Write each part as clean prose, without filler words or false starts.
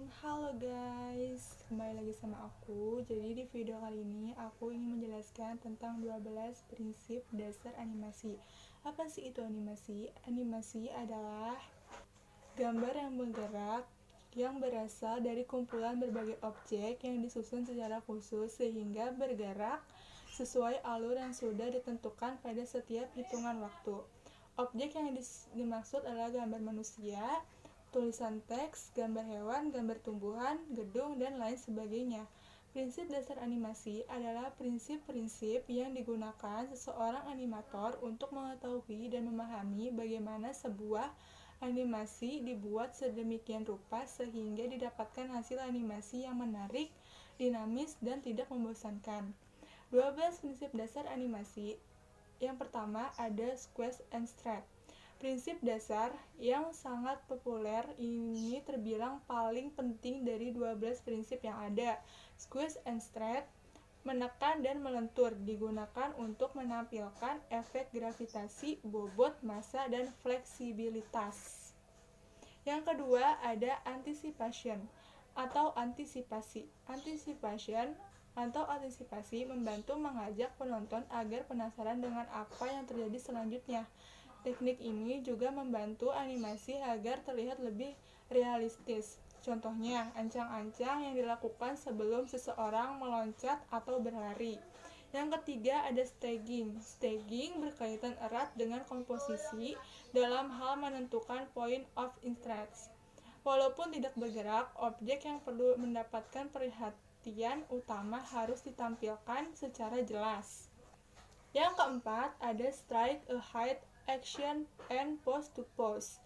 Halo guys, kembali lagi sama aku. Jadi di video kali ini aku ingin menjelaskan tentang 12 prinsip dasar animasi. Apa sih itu animasi? Animasi adalah gambar yang bergerak yang berasal dari kumpulan berbagai objek yang disusun secara khusus sehingga bergerak sesuai alur yang sudah ditentukan pada setiap hitungan waktu. Objek yang dimaksud adalah gambar manusia, tulisan teks, gambar hewan, gambar tumbuhan, gedung, dan lain sebagainya. Prinsip dasar animasi adalah prinsip-prinsip yang digunakan seseorang animator untuk mengetahui dan memahami bagaimana sebuah animasi dibuat sedemikian rupa sehingga didapatkan hasil animasi yang menarik, dinamis, dan tidak membosankan. 12 prinsip dasar animasi. Yang pertama ada squeeze and stretch. Prinsip dasar yang sangat populer ini terbilang paling penting dari 12 prinsip yang ada. Squeeze and stretch, menekan dan melentur, digunakan untuk menampilkan efek gravitasi, bobot, massa, dan fleksibilitas. Yang kedua ada anticipation atau antisipasi. Antisipasi membantu mengajak penonton agar penasaran dengan apa yang terjadi selanjutnya. Teknik ini juga membantu animasi agar terlihat lebih realistis. Contohnya, ancang-ancang yang dilakukan sebelum seseorang meloncat atau berlari. Yang ketiga ada staging. Staging berkaitan erat dengan komposisi dalam hal menentukan point of interest. Walaupun tidak bergerak, objek yang perlu mendapatkan perhatian utama harus ditampilkan secara jelas. Yang keempat ada strike ahead action and pose to pose.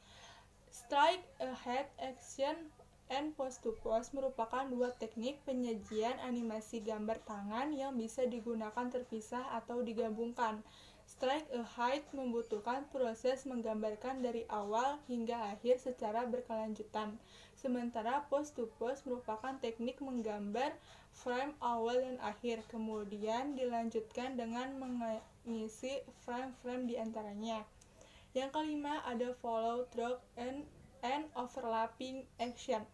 Strike ahead action and pose to pose merupakan dua teknik penyajian animasi gambar tangan yang bisa digunakan terpisah atau digabungkan. Strike ahead membutuhkan proses menggambarkan dari awal hingga akhir secara berkelanjutan. Sementara pose to pose merupakan teknik menggambar frame awal dan akhir, kemudian dilanjutkan dengan mengisi frame-frame di antaranya. Yang kelima ada follow through and overlapping action.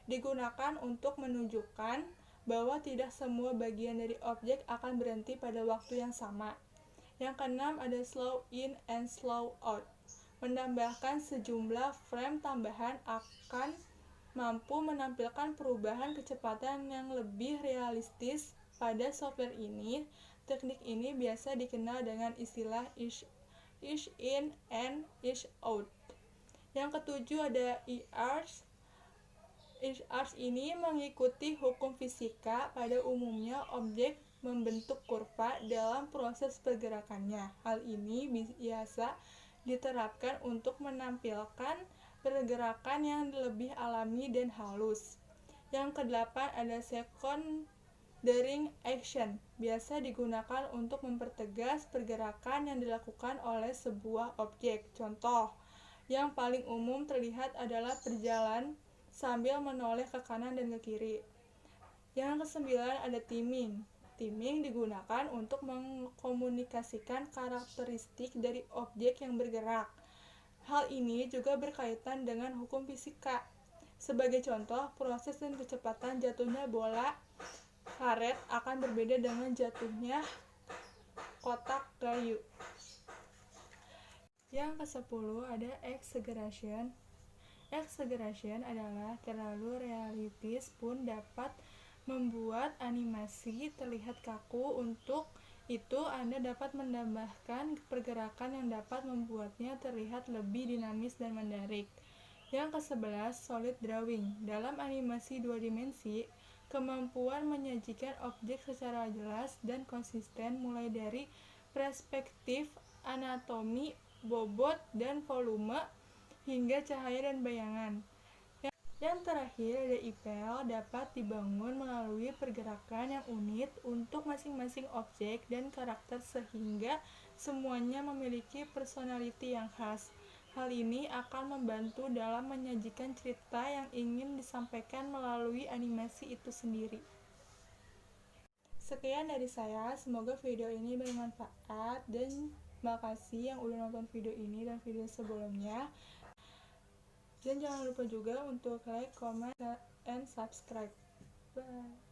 Digunakan untuk menunjukkan bahwa tidak semua bagian dari objek akan berhenti pada waktu yang sama. Yang keenam ada slow in and slow out. Menambahkan sejumlah frame tambahan akan mampu menampilkan perubahan kecepatan yang lebih realistis. Pada software ini, teknik ini biasa dikenal dengan istilah ease in and ease out. Yang ketujuh ada e-arts. E-arts ini mengikuti hukum fisika. Pada umumnya objek membentuk kurva dalam proses pergerakannya. Hal ini biasa diterapkan untuk menampilkan pergerakan yang lebih alami dan halus. Yang kedelapan ada secondary action. Biasa digunakan untuk mempertegas pergerakan yang dilakukan oleh sebuah objek. Contoh yang paling umum terlihat adalah berjalan sambil menoleh ke kanan dan ke kiri. Yang kesembilan ada timing. Timing digunakan untuk mengkomunikasikan karakteristik dari objek yang bergerak. Hal ini juga berkaitan dengan hukum fisika. Sebagai contoh, proses dan kecepatan jatuhnya bola karet akan berbeda dengan jatuhnya kotak kayu. Yang ke-10 ada exaggeration. Exaggeration adalah terlalu realistis pun dapat membuat animasi terlihat kaku. Untuk itu, Anda dapat menambahkan pergerakan yang dapat membuatnya terlihat lebih dinamis dan menarik. Yang ke-11, solid drawing. Dalam animasi dua dimensi, kemampuan menyajikan objek secara jelas dan konsisten mulai dari perspektif, anatomi, bobot, dan volume, hingga cahaya dan bayangan. Yang terakhir ada IPL dapat dibangun melalui pergerakan yang unik untuk masing-masing objek dan karakter sehingga semuanya memiliki personality yang khas. Hal ini akan membantu dalam menyajikan cerita yang ingin disampaikan melalui animasi itu sendiri. Sekian dari saya, semoga video ini bermanfaat dan makasih yang udah nonton video ini dan video sebelumnya. Dan jangan lupa juga untuk like, comment, and subscribe. Bye.